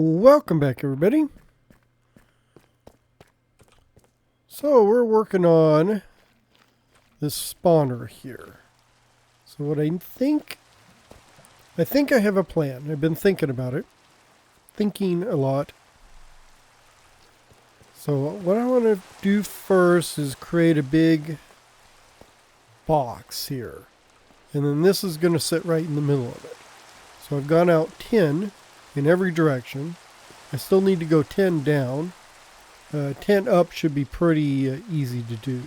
Welcome back, everybody. So we're working on this spawner here. So what I think I have a plan. I've been thinking about it. Thinking a lot. So what I want to do first is create a big box here. And then this is going to sit right in the middle of it. So I've gone out 10 in every direction. I still need to go 10 down. 10 up should be pretty easy to do.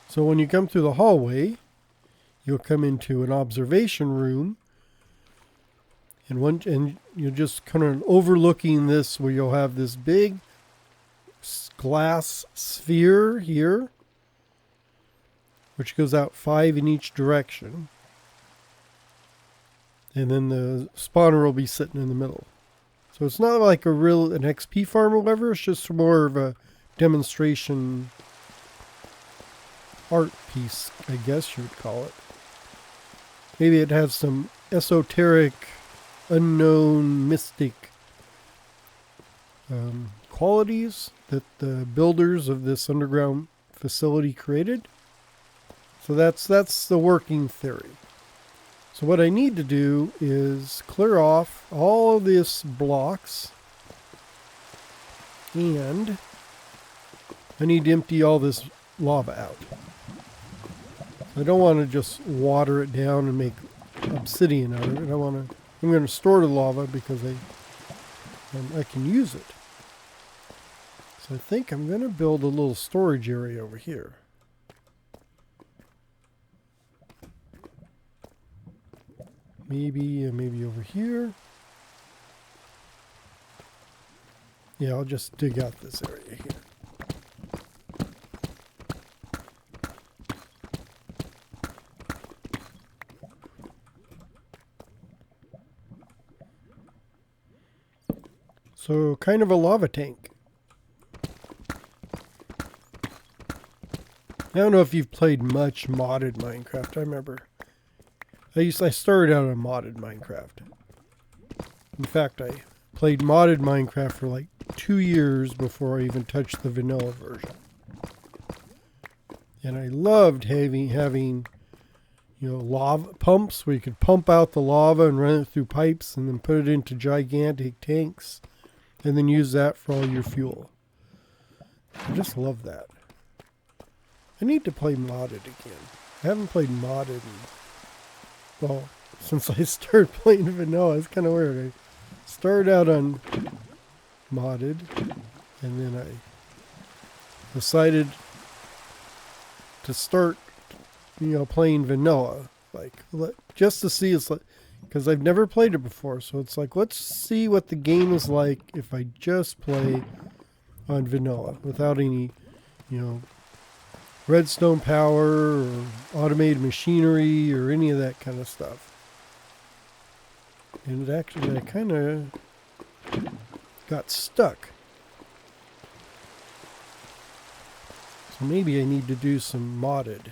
So when you come through the hallway, you'll come into an observation room. And you're just kind of overlooking this, where you'll have this big glass sphere here, which goes out 5 in each direction. And then the spawner will be sitting in the middle. So it's not like an XP farm or whatever, it's just more of a demonstration art piece, I guess you would call it. Maybe it has some esoteric, unknown, mystic qualities that the builders of this underground facility created. So that's the working theory. So what I need to do is clear off all of these blocks, and I need to empty all this lava out. I don't want to just water it down and make obsidian out of it. I'm going to store the lava because I can use it. So I think I'm going to build a little storage area over here. Maybe over here. Yeah, I'll just dig out this area here. So, kind of a lava tank. I don't know if you've played much modded Minecraft. I remember I started out on modded Minecraft. In fact, I played modded Minecraft for like 2 years before I even touched the vanilla version. And I loved having lava pumps where you could pump out the lava and run it through pipes and then put it into gigantic tanks and then use that for all your fuel. I just love that. I need to play modded again. I haven't played modded since I started playing vanilla. It's kind of weird. I started out on modded, and then I decided to start, playing vanilla, just to see. It's like, because I've never played it before, so it's like, let's see what the game is like if I just play on vanilla without any, redstone power or automated machinery or any of that kind of stuff. And I kind of got stuck. So maybe I need to do some modded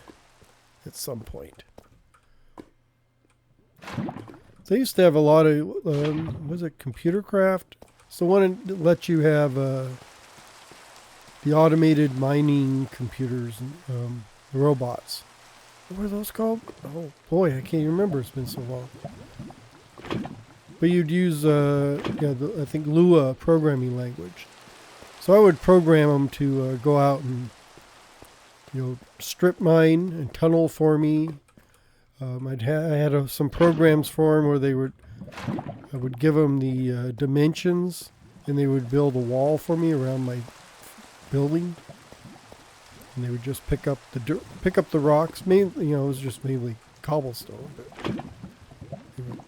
at some point. They used to have a lot of, was it Computer Craft? It's the one that lets you have the automated mining computers, and the robots. What were those called? Oh boy, I can't even remember. It's been so long. But you'd use, I think Lua programming language. So I would program them to go out and, strip mine and tunnel for me. I had some programs for them where I would give them the dimensions, and they would build a wall for me around my building, and they would just pick up the rocks. Mainly, it was just mainly cobblestone, but they would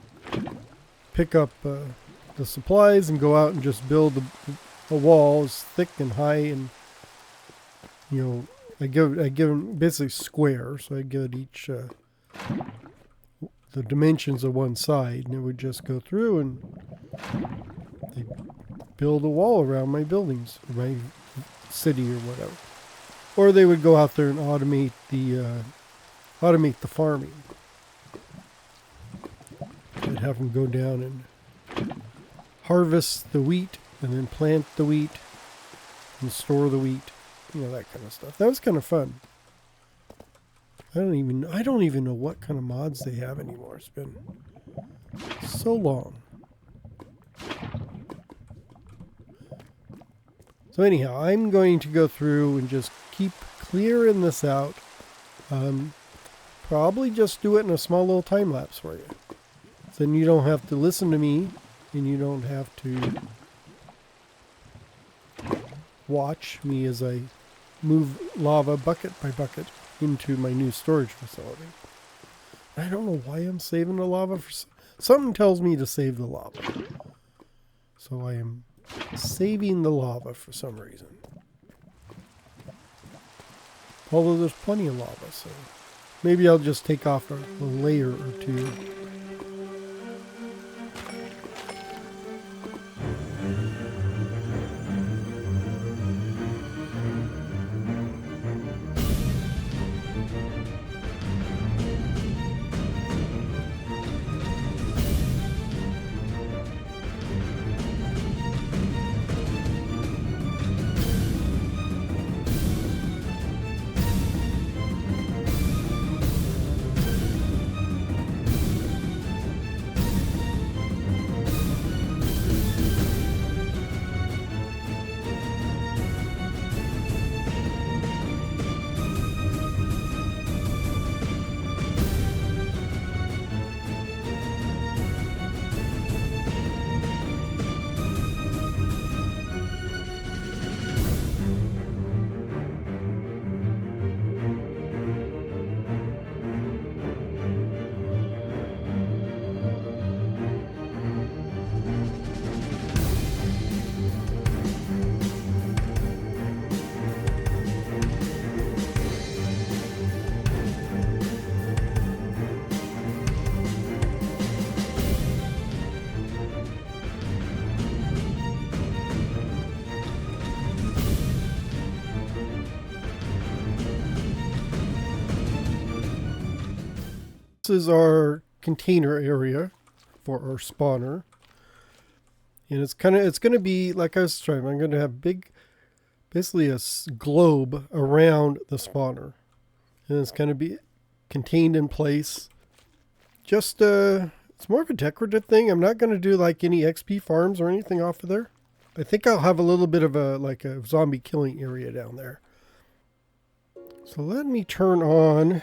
pick up the supplies and go out and just build a wall as thick and high, and I give them basically square, so I give it each the dimensions of one side, and it would just go through and they build a wall around my buildings, my city or whatever. Or they would go out there and automate the farming. I'd have them go down and harvest the wheat and then plant the wheat and store the wheat, you know, that kind of stuff. That was kind of fun. I don't even know what kind of mods they have anymore. It's been so long. So anyhow, I'm going to go through and just keep clearing this out. Probably just do it in a small little time lapse for you. Then you don't have to listen to me, and you don't have to watch me as I move lava bucket by bucket into my new storage facility. I don't know why I'm saving the lava. Something tells me to save the lava. So I am saving the lava for some reason. Although there's plenty of lava, so maybe I'll just take off a layer or two. This is our container area for our spawner, and it's going to be like I was trying. I'm going to have basically a globe around the spawner, and it's going to be contained in place. Just it's more of a decorative thing. I'm not going to do like any XP farms or anything off of there. I think I'll have a little bit of a zombie killing area down there. So let me turn on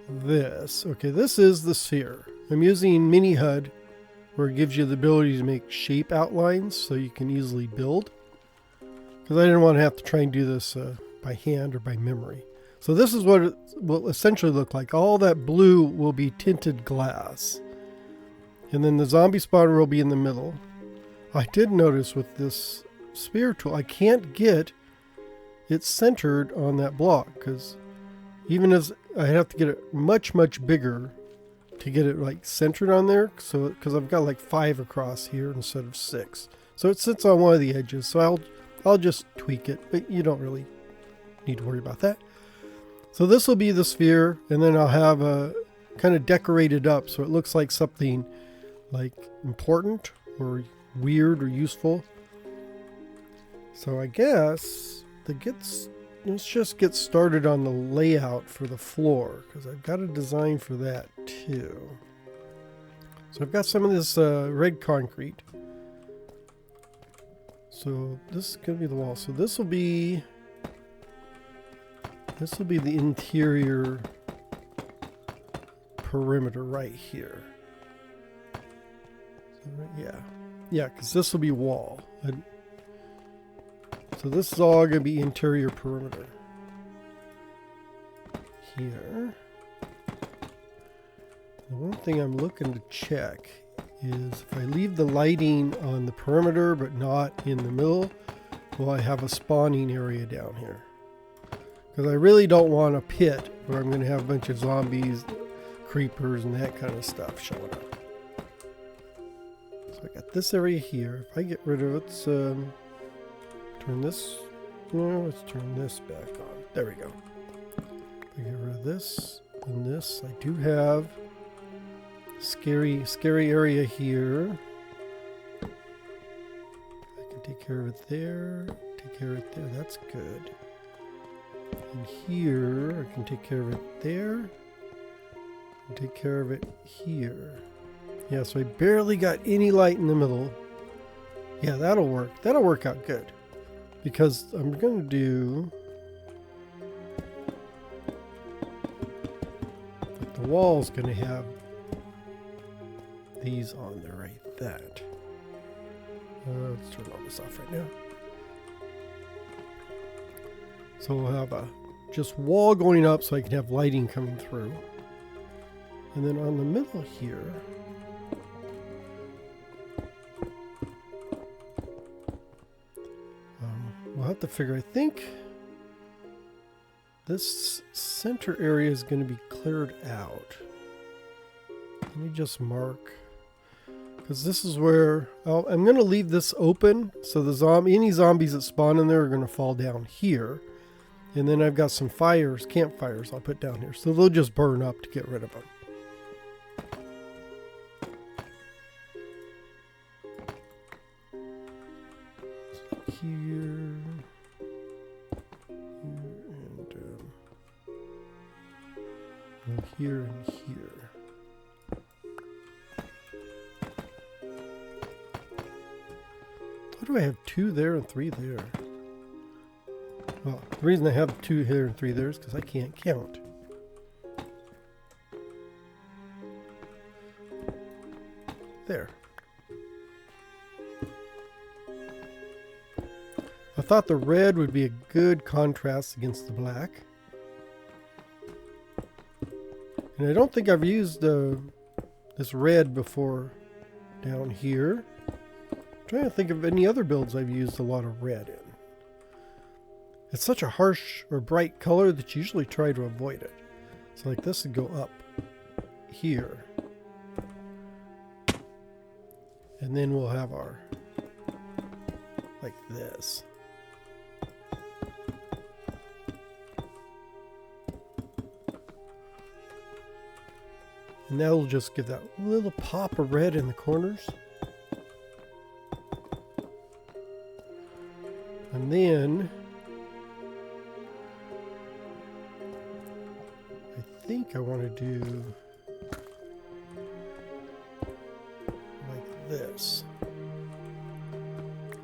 this. Okay, this is the sphere. I'm using Mini HUD, where it gives you the ability to make shape outlines so you can easily build. Because I didn't want to have to try and do this by hand or by memory. So this is what it will essentially look like. All that blue will be tinted glass. And then the zombie spawner will be in the middle. I did notice with this sphere tool, I can't get it centered on that block, because even as I have to get it much bigger to get it like centered on there, so because I've got like 5 across here instead of 6, so it sits on one of the edges. So I'll just tweak it, but you don't really need to worry about that. So this will be the sphere, and then I'll have a kind of decorated up so it looks like something like important or weird or useful. So I guess let's just get started on the layout for the floor, because I've got a design for that too. So I've got some of this red concrete. So this is going to be the wall. So this will be the interior perimeter right here. So, yeah, because this will be wall. So this is all going to be interior perimeter. Here. The one thing I'm looking to check is if I leave the lighting on the perimeter but not in the middle, will I have a spawning area down here? Because I really don't want a pit where I'm going to have a bunch of zombies, creepers, and that kind of stuff showing up. So I got this area here. If I get rid of it, turn this, no, let's turn this back on. There we go. I get rid of this and this. I do have scary area here. take care of it there. Take care of it there. That's good. And here, I can take care of it there. And take care of it here. Yeah, so I barely got any light in the middle. Yeah, that'll work. That'll work out good. Because I'm going to do... the wall's going to have these on there, right? That. Let's turn all this off right now. So we'll have a just wall going up so I can have lighting coming through. And then on the middle here, we'll have to figure, I think this center area is going to be cleared out. Let me just mark, because this is where I'm going to leave this open so the any zombies that spawn in there are going to fall down here. And then I've got some campfires I'll put down here. So they'll just burn up to get rid of them. So here, here and here. Why do I have 2 there and 3 there? Well, the reason I have 2 here and 3 there is because I can't count. There. I thought the red would be a good contrast against the black. And I don't think I've used this red before down here. I'm trying to think of any other builds I've used a lot of red in. It's such a harsh or bright color that you usually try to avoid it. So like this would go up here. And then we'll have our, like this. And that'll just give that little pop of red in the corners. And then I think I want to do like this.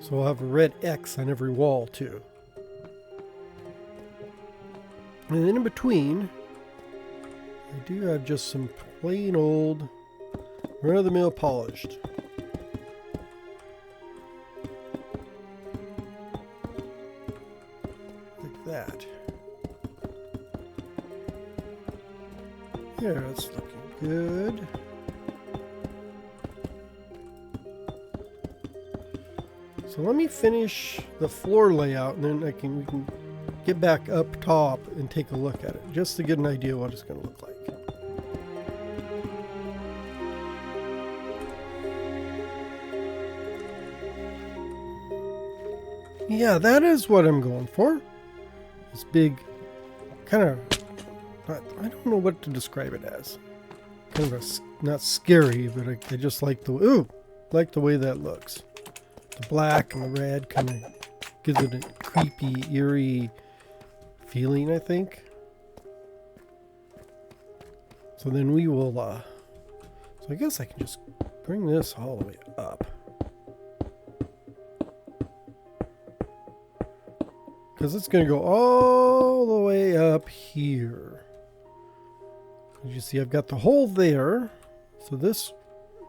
So I'll have a red X on every wall too. And then in between, I do have just some plain old run-of-the-mill polished. Like that. Yeah, it's looking good. So let me finish the floor layout and then we can get back up top and take a look at it just to get an idea what it's going to look like. Yeah, that is what I'm going for. This big, kind of, I don't know what to describe it as. Kind of not scary, but I just like the, like the way that looks. The black and the red kind of gives it a creepy, eerie feeling, I think. So then we will, so I guess I can just bring this all the way up. Because it's going to go all the way up here. As you see, I've got the hole there. So this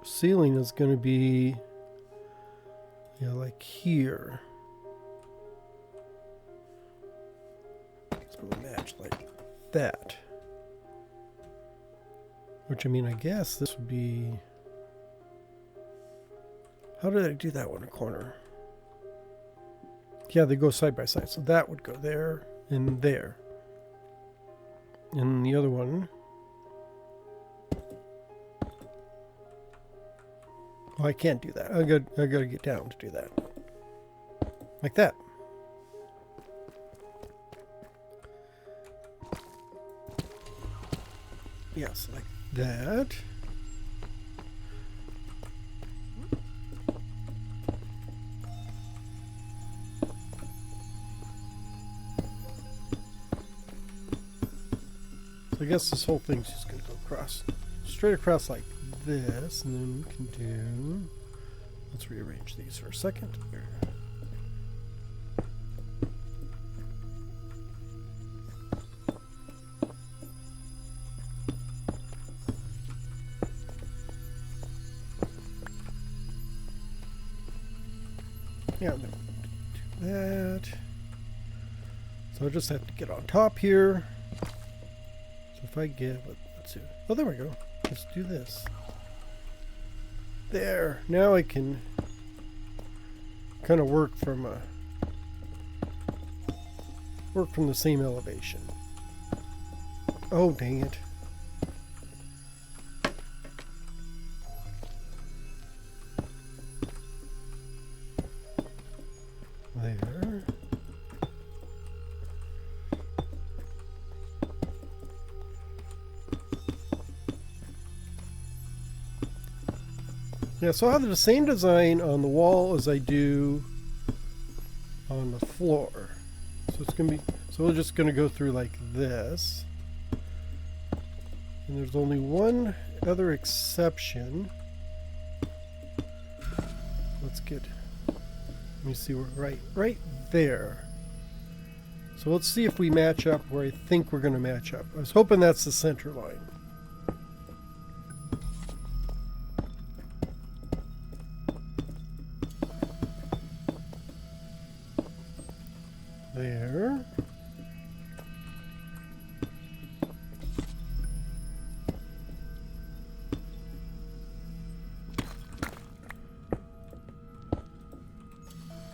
ceiling is going to be, yeah, like here. So it'll match like that. Which, I mean, I guess this would be... How did I do that one, a corner? Yeah, they go side by side. So that would go there and there. And the other one... Oh, I can't do that. I gotta get down to do that. Like that. Yes, like that. I guess this whole thing's just going to go across, straight across like this, and then we can do, let's rearrange these for a second. Here. Yeah, then do that. So I just have to get on top here. So if I get, let's see. Oh, there we go. Let's do this. There. Now I can kind of work from the same elevation. Oh, dang it. There. Yeah, so I have the same design on the wall as I do on the floor. So it's gonna be, so we're just gonna go through like this. And there's only one other exception. Let's get, let me see, we're right there. So let's see if we match up where I think we're gonna match up. I was hoping that's the center line. There.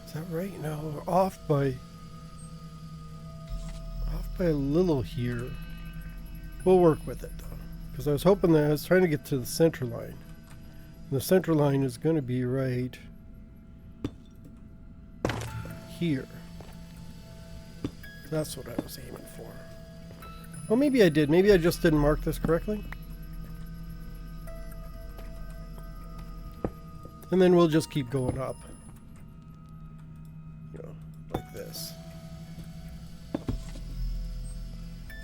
Is that right? No, we're off by a little here. We'll work with it though, because I was hoping that I was trying to get to the center line. And the center line is going to be right here. That's what I was aiming for. Well, maybe I did. Maybe I just didn't mark this correctly. And then we'll just keep going up. You know, like this.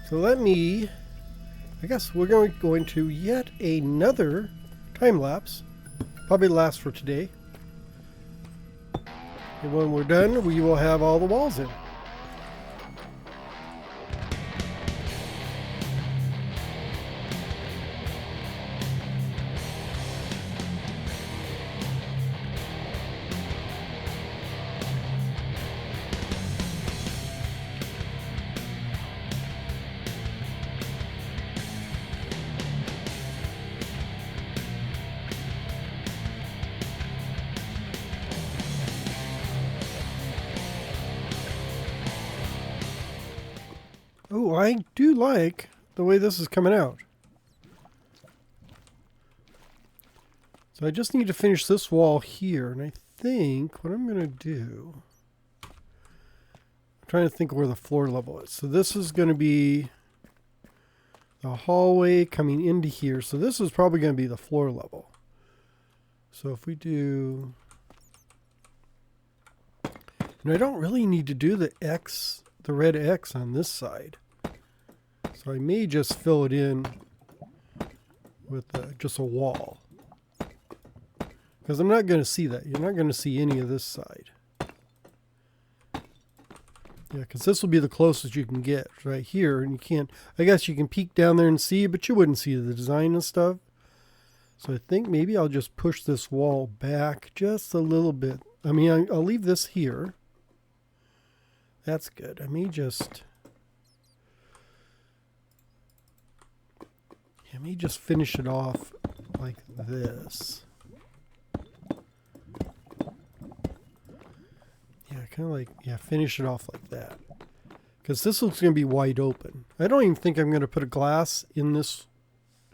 So let me, I guess we're going to yet another time lapse. Probably last for today. And when we're done, we will have all the walls in. Oh, I do like the way this is coming out. So I just need to finish this wall here, and I think what I'm going to do, I'm trying to think where the floor level is. So this is going to be the hallway coming into here. So this is probably going to be the floor level. So if we do, and I don't really need to do the X, the red X on this side. So I may just fill it in with just a wall. Because I'm not going to see that. You're not going to see any of this side. Yeah, because this will be the closest you can get right here. And you can't, I guess you can peek down there and see, but you wouldn't see the design and stuff. So I think maybe I'll just push this wall back just a little bit. I mean, I'll leave this here. That's good. I may just finish it off like this. Yeah, kind of like, yeah, finish it off like that. Because this looks going to be wide open. I don't even think I'm going to put a glass in this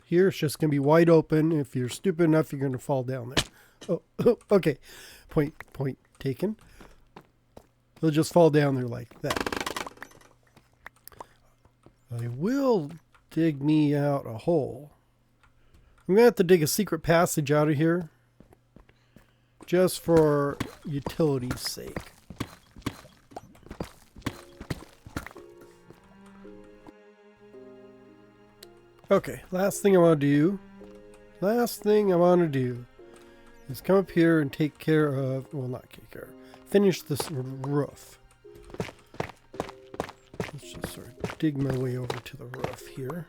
here. It's just going to be wide open. If you're stupid enough, you're going to fall down there. Oh, okay. Point taken. They'll just fall down there like that. I will dig me out a hole. I'm going to have to dig a secret passage out of here just for utility's sake. Okay, last thing I want to do is come up here and take care of, well, not take care, finish this roof. Let's just sort of dig my way over to the roof here.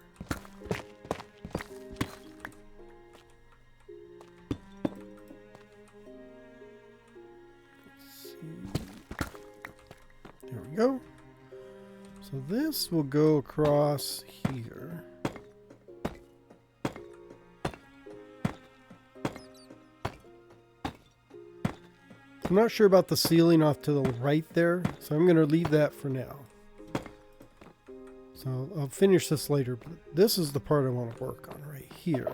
Let's see. There we go. So this will go across here. I'm not sure about the ceiling off to the right there, so I'm going to leave that for now. So I'll finish this later, but this is the part I want to work on right here.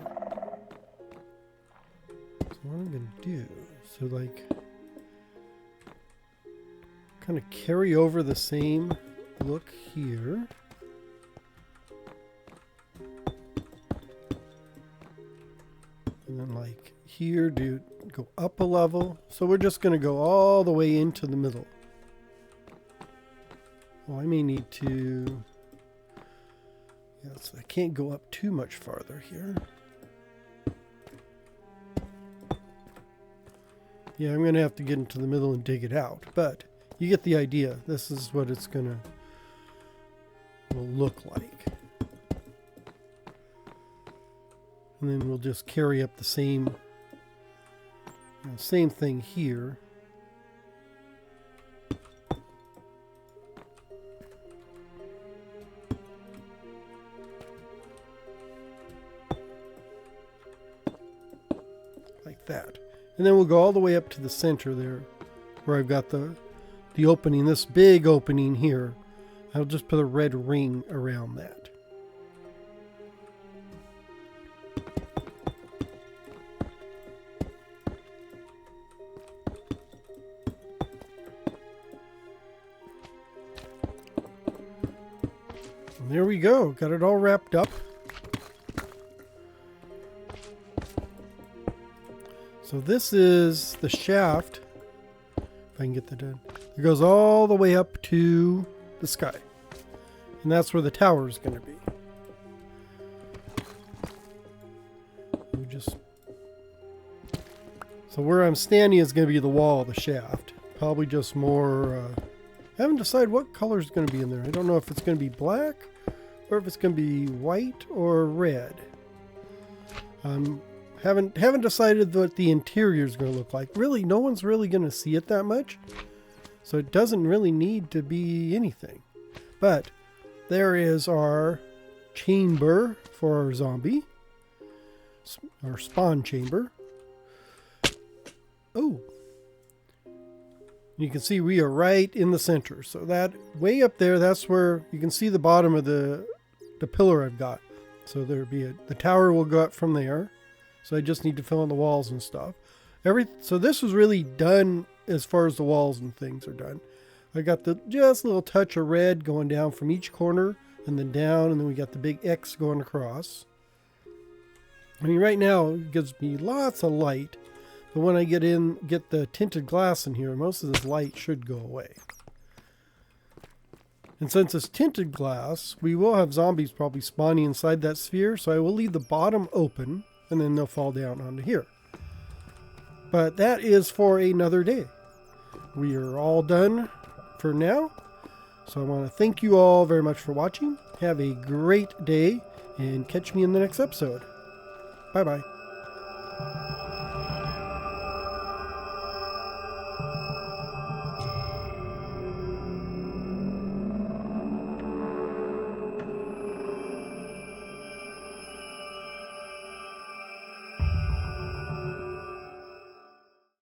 So what I'm going to do, so like, kind of carry over the same look here. And then like here, go up a level. So we're just going to go all the way into the middle. Well, I may need to... Yes, I can't go up too much farther here. Yeah, I'm going to have to get into the middle and dig it out. But you get the idea. This is what it's going to will look like. And then we'll just carry up the same thing here. Like that. And then we'll go all the way up to the center there, where I've got the opening, this big opening here. I'll just put a red ring around that. There we go. Got it all wrapped up. So this is the shaft. If I can get that done. It goes all the way up to the sky. And that's where the tower is going to be. So where I'm standing is going to be the wall of the shaft. Probably just more... I haven't decided what color is going to be in there. I don't know if it's going to be black or if it's going to be white or red. Haven't decided what the interior is going to look like. Really, no one's really going to see it that much. So it doesn't really need to be anything. But there is our chamber for our zombie. Our spawn chamber. Oh. You can see we are right in the center. So that way up there, that's where you can see the bottom of the pillar I've got. So there'd be the tower will go up from there. So I just need to fill in the walls and stuff. So this was really done as far as the walls and things are done. I got just a little touch of red going down from each corner and then down, and then we got the big X going across. I mean, right now it gives me lots of light. But when I get the tinted glass in here, most of this light should go away. And since it's tinted glass, we will have zombies probably spawning inside that sphere, so I will leave the bottom open, and then they'll fall down onto here. But that is for another day. We are all done for now. So I want to thank you all very much for watching. Have a great day, and catch me in the next episode. Bye-bye.